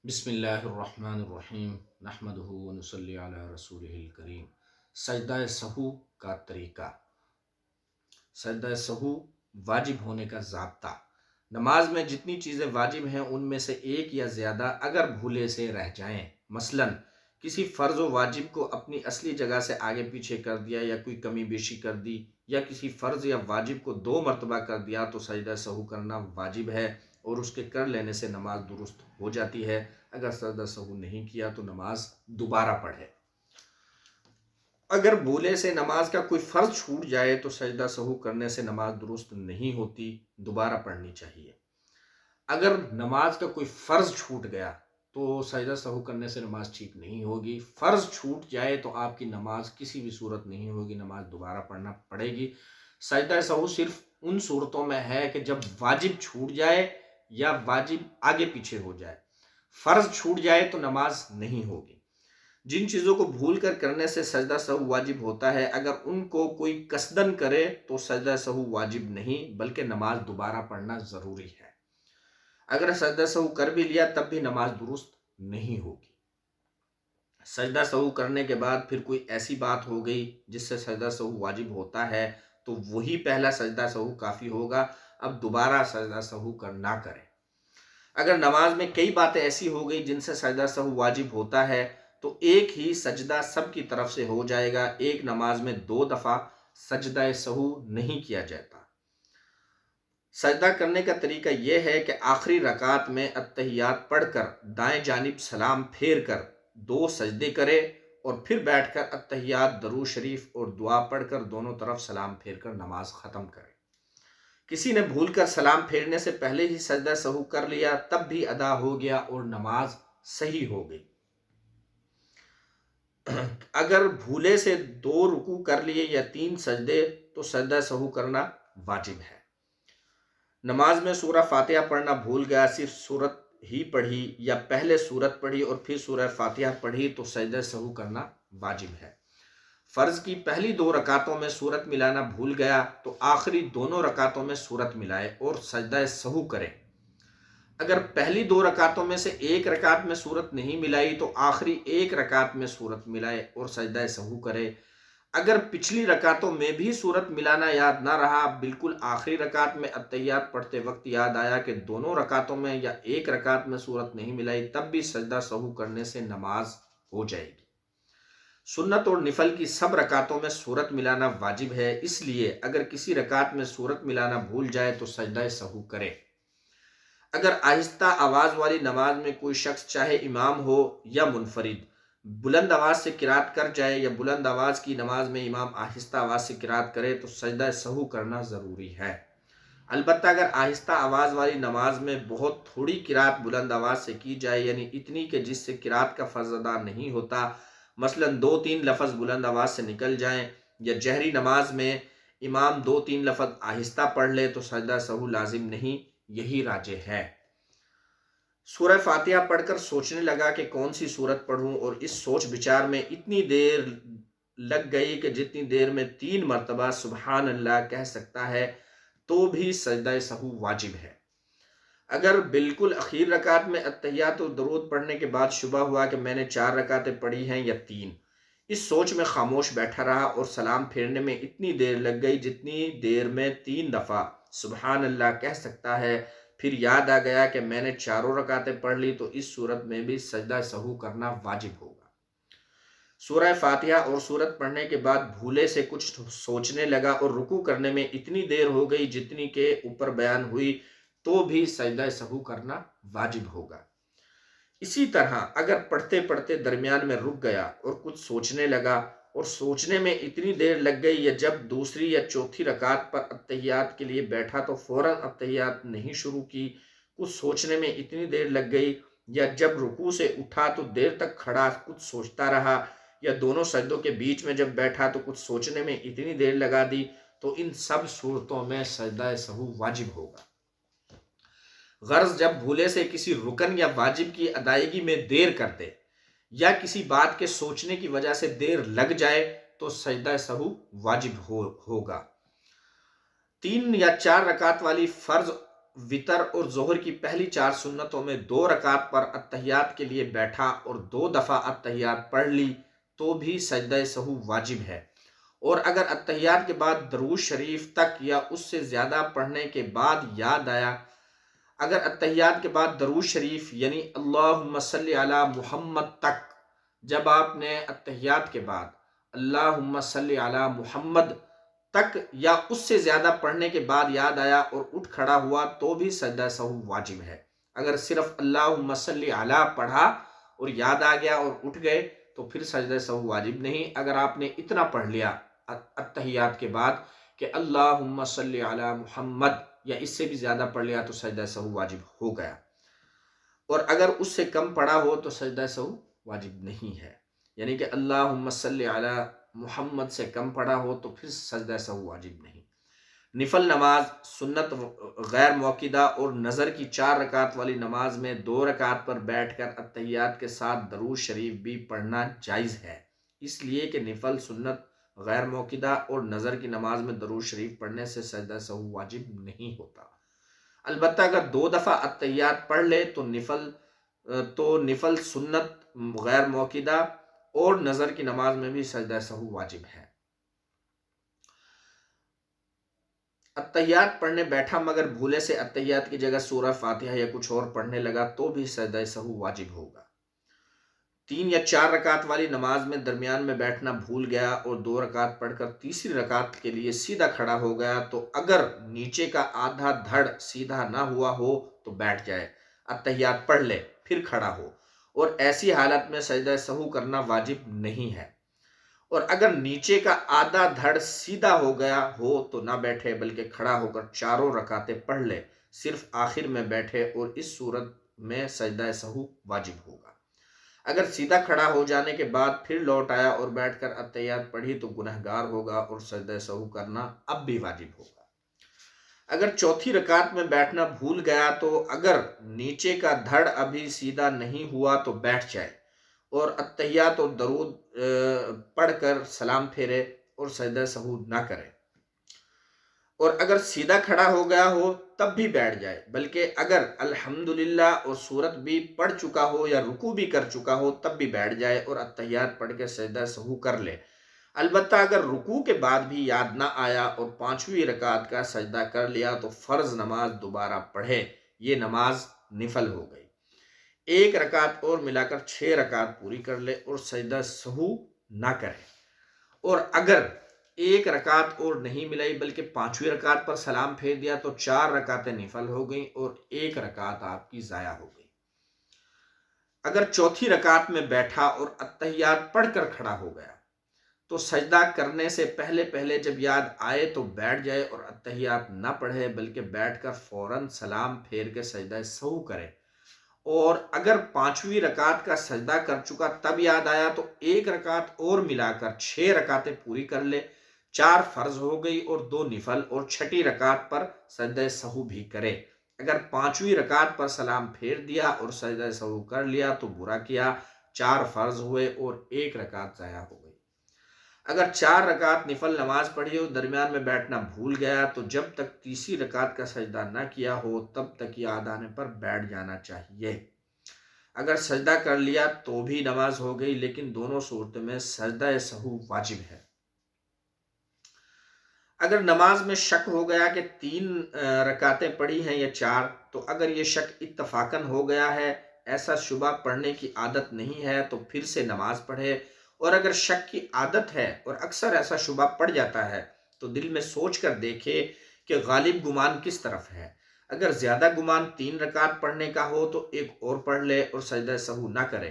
بسم اللہ الرحمن الرحیم نحمدہ ونصلی علی رسولہ الکریم۔ سجدہ سہو کا طریقہ، سجدہ سہو واجب ہونے کا ضابطہ۔ نماز میں جتنی چیزیں واجب ہیں ان میں سے ایک یا زیادہ اگر بھولے سے رہ جائیں، مثلا کسی فرض و واجب کو اپنی اصلی جگہ سے آگے پیچھے کر دیا، یا کوئی کمی بیشی کر دی، یا کسی فرض یا واجب کو 2 مرتبہ کر دیا تو سجدہ سہو کرنا واجب ہے، اور اس کے کر لینے سے نماز درست ہو جاتی ہے۔ اگر سجدہ سہو نہیں کیا تو نماز دوبارہ پڑھے۔ اگر بھولے سے نماز کا کوئی فرض چھوٹ جائے تو سجدہ سہو کرنے سے نماز درست نہیں ہوتی، دوبارہ پڑھنی چاہیے۔ اگر نماز کا کوئی فرض چھوٹ گیا تو سجدہ سہو کرنے سے نماز ٹھیک نہیں ہوگی۔ فرض چھوٹ جائے تو آپ کی نماز کسی بھی صورت نہیں ہوگی، نماز دوبارہ پڑھنا پڑے گی۔ سجدہ سہو صرف ان صورتوں میں ہے کہ جب واجب چھوٹ جائے یا واجب آگے پیچھے ہو جائے۔ فرض چھوٹ جائے تو نماز نہیں ہوگی۔ جن چیزوں کو بھول کر کرنے سے سجدہ سہو واجب ہوتا ہے، اگر ان کو کوئی قصدن کرے تو سجدہ سہو واجب نہیں بلکہ نماز دوبارہ پڑھنا ضروری ہے۔ اگر سجدہ سہو کر بھی لیا تب بھی نماز درست نہیں ہوگی۔ سجدہ سہو کرنے کے بعد پھر کوئی ایسی بات ہو گئی جس سے سجدہ سہو واجب ہوتا ہے تو وہی پہلا سجدہ سہو کافی ہوگا، اب دوبارہ سجدہ سہو نہ کرے۔ اگر نماز میں کئی باتیں ایسی ہو گئی جن سے سجدہ سہو واجب ہوتا ہے تو ایک ہی سجدہ سب کی طرف سے ہو جائے گا، ایک نماز میں 2 دفعہ سجدہ سہو نہیں کیا جاتا۔ سجدہ کرنے کا طریقہ یہ ہے کہ آخری رکعت میں اتحیات پڑھ کر دائیں جانب سلام پھیر کر 2 سجدے کرے، اور پھر بیٹھ کر اتحیات، درود شریف اور دعا پڑھ کر دونوں طرف سلام پھیر کر نماز ختم کرے۔ کسی نے بھول کر سلام پھیرنے سے پہلے ہی سجدہ سہو کر لیا تب بھی ادا ہو گیا اور نماز صحیح ہو گئی۔ اگر بھولے سے 2 رکوع کر لیے یا 3 سجدے تو سجدہ سہو کرنا واجب ہے۔ نماز میں سورہ فاتحہ پڑھنا بھول گیا، صرف سورت ہی پڑھی یا پہلے سورت پڑھی اور پھر سورہ فاتحہ پڑھی تو سجدہ سہو کرنا واجب ہے۔ فرض کی پہلی 2 رکعتوں میں سورت ملانا بھول گیا تو آخری دونوں رکعتوں میں سورت ملائے اور سجدہ سہو کرے۔ اگر پہلی 2 رکعتوں میں سے ایک رکعت میں سورت نہیں ملائی تو آخری 1 رکعت میں سورت ملائے اور سجدہ سہو کرے۔ اگر پچھلی رکعتوں میں بھی سورت ملانا یاد نہ رہا، بالکل آخری رکعت میں اتحیات پڑھتے وقت یاد آیا کہ دونوں رکعتوں میں یا 1 رکعت میں سورت نہیں ملائی، تب بھی سجدہ سہو کرنے سے نماز ہو جائے گی۔ سنت اور نفل کی سب رکعتوں میں سورت ملانا واجب ہے، اس لیے اگر کسی رکعت میں سورت ملانا بھول جائے تو سجدہ سہو کرے۔ اگر آہستہ آواز والی نماز میں کوئی شخص چاہے امام ہو یا منفرد بلند آواز سے قرات کر جائے، یا بلند آواز کی نماز میں امام آہستہ آواز سے قرات کرے تو سجدہ سہو کرنا ضروری ہے۔ البتہ اگر آہستہ آواز والی نماز میں بہت تھوڑی قرات بلند آواز سے کی جائے، یعنی اتنی کہ جس سے قرات کا فرض ادا نہیں ہوتا، مثلا 2-3 لفظ بلند آواز سے نکل جائیں، یا جہری نماز میں امام 2-3 لفظ آہستہ پڑھ لے تو سجدہ سہو لازم نہیں، یہی راجح ہے۔ سورہ فاتحہ پڑھ کر سوچنے لگا کہ کون سی سورت پڑھوں، اور اس سوچ بچار میں اتنی دیر لگ گئی کہ جتنی دیر میں 3 مرتبہ سبحان اللہ کہہ سکتا ہے تو بھی سجدہ سہو واجب ہے۔ اگر بالکل اخیر رکعت میں اتحیات و درود پڑھنے کے بعد شبہ ہوا کہ میں نے 4 رکعتیں پڑھی ہیں یا 3، اس سوچ میں خاموش بیٹھا رہا اور سلام پھیرنے میں اتنی دیر لگ گئی جتنی دیر میں 3 دفعہ سبحان اللہ کہہ سکتا ہے، پھر یاد آ گیا کہ میں نے 4 رکعتیں پڑھ لی تو اس صورت میں بھی سجدہ سہو کرنا واجب ہوگا۔ سورہ فاتحہ اور سورت پڑھنے کے بعد بھولے سے کچھ سوچنے لگا اور رکوع کرنے میں اتنی دیر ہو گئی جتنی کہ اوپر بیان ہوئی تو بھی سجدہ سہو کرنا واجب ہوگا۔ اسی طرح اگر پڑھتے پڑھتے درمیان میں رک گیا اور کچھ سوچنے لگا اور سوچنے میں اتنی دیر لگ گئی، یا جب دوسری یا چوتھی رکعت پر اتحیات کے لیے بیٹھا تو فوراً اتحیات نہیں شروع کی، کچھ سوچنے میں اتنی دیر لگ گئی، یا جب رکوع سے اٹھا تو دیر تک کھڑا کچھ سوچتا رہا، یا دونوں سجدوں کے بیچ میں جب بیٹھا تو کچھ سوچنے میں اتنی دیر لگا دی، تو ان سب صورتوں میں سجدہ سہو واجب ہوگا۔ غرض جب بھولے سے کسی رکن یا واجب کی ادائیگی میں دیر کر دے، یا کسی بات کے سوچنے کی وجہ سے دیر لگ جائے تو سجدہ سہو واجب ہوگا۔ 3 یا 4 رکعت والی فرض وطر اور ظہر کی پہلی 4 سنتوں میں 2 رکعت پر اتحیات کے لیے بیٹھا اور 2 دفعہ اتحیات پڑھ لی تو بھی سجدہ سہو واجب ہے، اور اگر اتحیات کے بعد درود شریف تک یا اس سے زیادہ پڑھنے کے بعد یاد آیا، اگر اتحیات کے بعد درود شریف یعنی اللہم صلی علی محمد تک، جب آپ نے اتحیات کے بعد اللہم صلی علی محمد تک یا اس سے زیادہ پڑھنے کے بعد یاد آیا اور اٹھ کھڑا ہوا تو بھی سجدہ سہو واجب ہے۔ اگر صرف اللہم صلی علی پڑھا اور یاد آ گیا اور اٹھ گئے تو پھر سجدہ سہو واجب نہیں۔ اگر آپ نے اتنا پڑھ لیا اتحیات کے بعد کہ اللہم صلی علی محمد یا اس سے بھی زیادہ پڑھ لیا تو سجدہ سہو واجب ہو گیا، اور اگر اس سے کم پڑھا ہو تو سجدہ سہو واجب نہیں ہے، یعنی کہ اللہم صلی علی محمد سے کم پڑھا ہو تو پھر سجدہ سہو واجب نہیں۔ نفل نماز، سنت غیر موقدہ اور نظر کی 4 رکعت والی نماز میں 2 رکعت پر بیٹھ کر اتحیات کے ساتھ درود شریف بھی پڑھنا جائز ہے، اس لیے کہ نفل، سنت غیر موقدہ اور نظر کی نماز میں درود شریف پڑھنے سے سجدہ سہو واجب نہیں ہوتا۔ البتہ اگر 2 دفعہ اتحیات پڑھ لے تو نفل، سنت غیر موقدہ اور نظر کی نماز میں بھی سجدہ سہو واجب ہے۔ اتحیات پڑھنے بیٹھا مگر بھولے سے اتحیات کی جگہ سورہ فاتحہ یا کچھ اور پڑھنے لگا تو بھی سجدہ سہو واجب ہوگا۔ 3 یا 4 رکعت والی نماز میں درمیان میں بیٹھنا بھول گیا اور 2 رکعت پڑھ کر تیسری رکعت کے لیے سیدھا کھڑا ہو گیا تو اگر نیچے کا آدھا دھڑ سیدھا نہ ہوا ہو تو بیٹھ جائے، اتحیات پڑھ لے، پھر کھڑا ہو، اور ایسی حالت میں سجدہ سہو کرنا واجب نہیں ہے۔ اور اگر نیچے کا آدھا دھڑ سیدھا ہو گیا ہو تو نہ بیٹھے بلکہ کھڑا ہو کر 4 رکعتیں پڑھ لے، صرف آخر میں بیٹھے، اور اس صورت میں سجدہ سہو واجب ہوگا۔ اگر سیدھا کھڑا ہو جانے کے بعد پھر لوٹ آیا اور بیٹھ کر اتحیات پڑھی تو گنہگار ہوگا اور سجدہ سہو کرنا اب بھی واجب ہوگا۔ اگر چوتھی رکعت میں بیٹھنا بھول گیا تو اگر نیچے کا دھڑ ابھی سیدھا نہیں ہوا تو بیٹھ جائے اور اتحیات اور درود پڑھ کر سلام پھیرے اور سجدہ سہو نہ کرے، اور اگر سیدھا کھڑا ہو گیا ہو تب بھی بیٹھ جائے، بلکہ اگر الحمدللہ اور سورت بھی پڑھ چکا ہو یا رکوع بھی کر چکا ہو تب بھی بیٹھ جائے اور اتحیات پڑھ کے سجدہ سہو کر لے۔ البتہ اگر رکوع کے بعد بھی یاد نہ آیا اور 5ویں رکعت کا سجدہ کر لیا تو فرض نماز دوبارہ پڑھے، یہ نماز نفل ہو گئی۔ 1 رکعت اور ملا کر 6 رکعت پوری کر لے اور سجدہ سہو نہ کرے، اور اگر 1 رکعت اور نہیں ملائی بلکہ 5ویں رکعت پر سلام پھیر دیا تو 4 رکعتیں نفل ہو گئیں اور 1 رکعت آپ کی ضائع ہو گئی۔ اگر چوتھی رکعت میں بیٹھا اور اتحیات پڑھ کر کھڑا ہو گیا تو سجدہ کرنے سے پہلے جب یاد آئے تو بیٹھ جائے اور اتحیات نہ پڑھے بلکہ بیٹھ کر فوراً سلام پھیر کے سجدہ سہو کرے، اور اگر 5ویں رکعت کا سجدہ کر چکا تب یاد آیا تو 1 رکعت اور ملا کر 6 رکعتیں پوری کر لے، 4 فرض ہو گئی اور 2 نفل، اور 6ٹی رکعت پر سجدہ سہو بھی کرے۔ اگر 5ویں رکعت پر سلام پھیر دیا اور سجدہ سہو کر لیا تو برا کیا، 4 فرض ہوئے اور 1 رکعت ضائع ہو گئی۔ اگر 4 رکعت نفل نماز پڑھی ہو، درمیان میں بیٹھنا بھول گیا تو جب تک تیسری رکعت کا سجدہ نہ کیا ہو تب تک یاد آنے پر بیٹھ جانا چاہیے۔ اگر سجدہ کر لیا تو بھی نماز ہو گئی، لیکن دونوں صورتوں میں سجدہ سہو واجب ہے۔ اگر نماز میں شک ہو گیا کہ 3 رکعتیں پڑھی ہیں یا 4، تو اگر یہ شک اتفاقاً ہو گیا ہے، ایسا شبہ پڑھنے کی عادت نہیں ہے تو پھر سے نماز پڑھے، اور اگر شک کی عادت ہے اور اکثر ایسا شبہ پڑ جاتا ہے تو دل میں سوچ کر دیکھے کہ غالب گمان کس طرف ہے۔ اگر زیادہ گمان 3 رکعت پڑھنے کا ہو تو 1 اور پڑھ لے اور سجدہ سہو نہ کرے،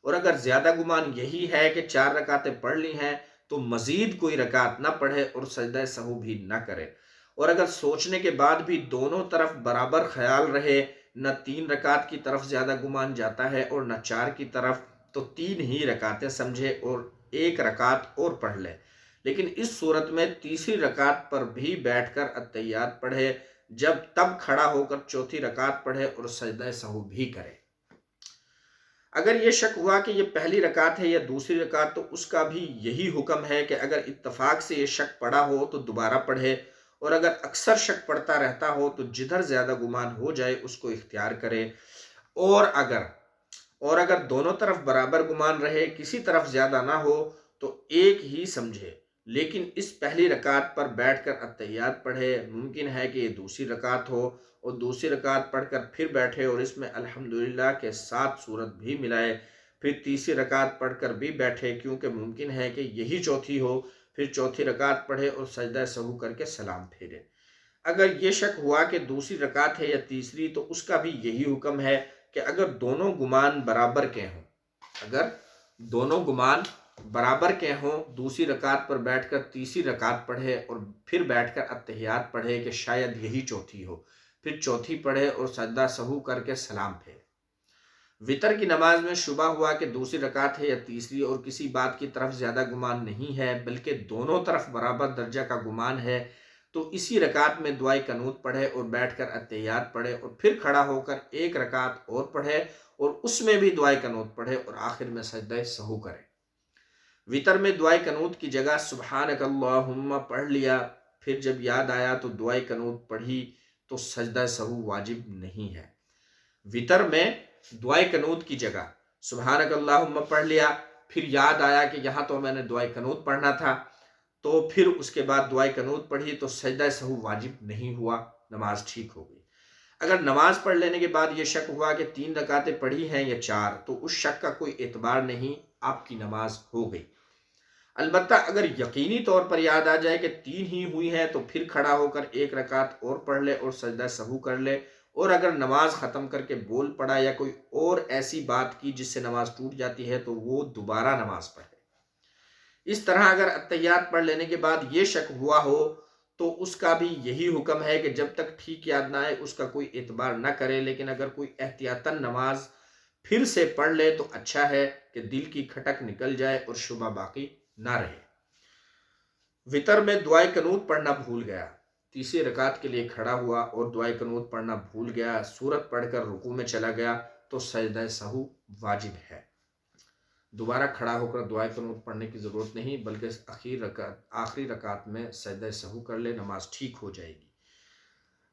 اور اگر زیادہ گمان یہی ہے کہ 4 رکعتیں پڑھ لی ہیں تو مزید کوئی رکعت نہ پڑھے اور سجدہ سہو بھی نہ کرے، اور اگر سوچنے کے بعد بھی دونوں طرف برابر خیال رہے، نہ 3 رکعت کی طرف زیادہ گمان جاتا ہے اور نہ 4 کی طرف، تو 3 ہی رکعتیں سمجھے اور 1 رکعت اور پڑھ لے، لیکن اس صورت میں تیسری رکعت پر بھی بیٹھ کر اتحیات پڑھے، تب کھڑا ہو کر چوتھی رکعت پڑھے اور سجدہ سہو بھی کرے۔ اگر یہ شک ہوا کہ یہ پہلی رکعت ہے یا دوسری رکعت تو اس کا بھی یہی حکم ہے کہ اگر اتفاق سے یہ شک پڑا ہو تو دوبارہ پڑھے، اور اگر اکثر شک پڑتا رہتا ہو تو جدھر زیادہ گمان ہو جائے اس کو اختیار کرے، اور اگر دونوں طرف برابر گمان رہے، کسی طرف زیادہ نہ ہو تو ایک ہی سمجھے، لیکن اس پہلی رکعت پر بیٹھ کر اتحیات پڑھے۔ ممکن ہے کہ یہ دوسری رکعت ہو اور دوسری رکعت پڑھ کر پھر بیٹھے اور اس میں الحمدللہ کے ساتھ سورت بھی ملائے، پھر تیسری رکعت پڑھ کر بھی بیٹھے کیونکہ ممکن ہے کہ یہی چوتھی ہو، پھر چوتھی رکعت پڑھے اور سجدہ سہو کر کے سلام پھیرے۔ اگر یہ شک ہوا کہ دوسری رکعت ہے یا تیسری تو اس کا بھی یہی حکم ہے کہ اگر دونوں گمان برابر کے ہوں دوسری رکعت پر بیٹھ کر تیسری رکعت پڑھے اور پھر بیٹھ کر اتحیات پڑھے کہ شاید یہی چوتھی ہو، پھر چوتھی پڑھے اور سجدہ سہو کر کے سلام پھیرے۔ وتر کی نماز میں شبہ ہوا کہ دوسری رکعت ہے یا تیسری اور کسی بات کی طرف زیادہ گمان نہیں ہے بلکہ دونوں طرف برابر درجہ کا گمان ہے، تو اسی رکعت میں دعائے قنوت پڑھے اور بیٹھ کر اتحیات پڑھے اور پھر کھڑا ہو کر ایک رکعت اور پڑھے اور اس میں بھی دعائے قنوت پڑھے اور آخر میں سجدہ سہو کرے۔ وتر میں دعائے قنوت کی جگہ سبحانک اللہم پڑھ لیا، پھر جب یاد آیا تو دعائے قنوت پڑھی تو سجدہ سہو واجب نہیں ہے۔ وتر میں دعائے قنوت کی جگہ سبحانک اللہم پڑھ لیا، پھر یاد آیا کہ یہاں تو میں نے دعائے قنوت پڑھنا تھا، تو پھر اس کے بعد دعائے قنوت پڑھی تو سجدہ سہو واجب نہیں ہوا، نماز ٹھیک ہو گئی۔ اگر نماز پڑھ لینے کے بعد یہ شک ہوا کہ 3 رکعتیں پڑھی ہیں یا 4 تو اس شک کا کوئی اعتبار نہیں، آپ کی نماز ہو گئی۔ البتہ اگر یقینی طور پر یاد آ جائے کہ 3 ہی ہوئی ہیں تو پھر کھڑا ہو کر ایک رکعت اور پڑھ لے اور سجدہ سہو کر لے، اور اگر نماز ختم کر کے بول پڑا یا کوئی اور ایسی بات کی جس سے نماز ٹوٹ جاتی ہے تو وہ دوبارہ نماز پڑھے۔ اس طرح اگر اتحیات پڑھ لینے کے بعد یہ شک ہوا ہو تو اس کا بھی یہی حکم ہے کہ جب تک ٹھیک یاد نہ آئے اس کا کوئی اعتبار نہ کرے، لیکن اگر کوئی احتیاطاً نماز پھر سے پڑھ لے تو اچھا ہے کہ دل کی کھٹک نکل جائے اور شبہ باقی نہ رہے۔ وتر میں دعائے قنوت پڑھنا بھول گیا، تیسری رکعت کے لیے کھڑا ہوا اور دعائے قنوت پڑھنا بھول گیا، سورت پڑھ کر رکوع میں چلا گیا تو سجدہ سہو واجب ہے۔ دوبارہ کھڑا ہو کر دعائے قنوت پڑھنے کی ضرورت نہیں بلکہ آخری رکعت میں سجدہ سہو کر لے، نماز ٹھیک ہو جائے گی۔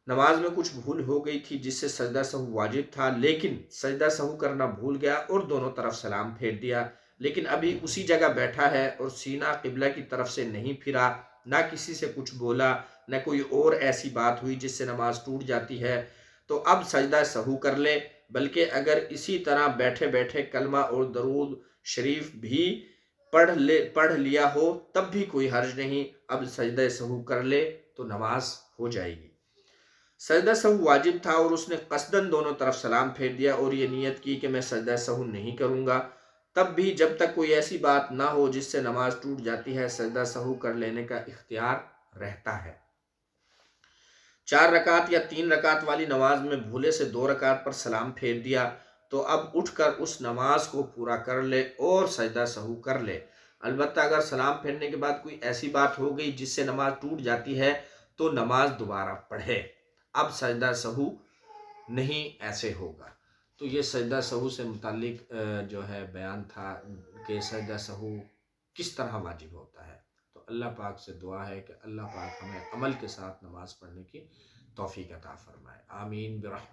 نماز میں کچھ بھول ہو گئی تھی جس سے سجدہ سہو واجب تھا، لیکن سجدہ سہو کرنا بھول گیا اور دونوں طرف سلام پھیر دیا، لیکن ابھی اسی جگہ بیٹھا ہے اور سینہ قبلہ کی طرف سے نہیں پھرا، نہ کسی سے کچھ بولا، نہ کوئی اور ایسی بات ہوئی جس سے نماز ٹوٹ جاتی ہے، تو اب سجدہ سہو کر لے، بلکہ اگر اسی طرح بیٹھے بیٹھے کلمہ اور درود شریف بھی پڑھ لیا ہو تب بھی کوئی حرج نہیں، اب سجدہ سہو کر لے تو نماز ہو جائے گی۔ سجدہ سہو واجب تھا اور اس نے قصداً دونوں طرف سلام پھیر دیا اور یہ نیت کی کہ میں سجدہ سہو نہیں کروں گا، تب بھی جب تک کوئی ایسی بات نہ ہو جس سے نماز ٹوٹ جاتی ہے سجدہ سہو کر لینے کا اختیار رہتا ہے۔ 4 رکعت یا 3 رکعت والی نماز میں بھولے سے 2 رکعت پر سلام پھیر دیا تو اب اٹھ کر اس نماز کو پورا کر لے اور سجدہ سہو کر لے۔ البتہ اگر سلام پھیرنے کے بعد کوئی ایسی بات ہو گئی جس سے نماز ٹوٹ جاتی ہے تو نماز دوبارہ پڑھے، اب سجدہ سہو نہیں ایسے ہوگا۔ تو یہ سجدہ سہو سے متعلق جو ہے بیان تھا کہ سجدہ سہو کس طرح واجب ہوتا ہے۔ تو اللہ پاک سے دعا ہے کہ اللہ پاک ہمیں عمل کے ساتھ نماز پڑھنے کی توفیق عطا فرمائے، آمین برحمتہ۔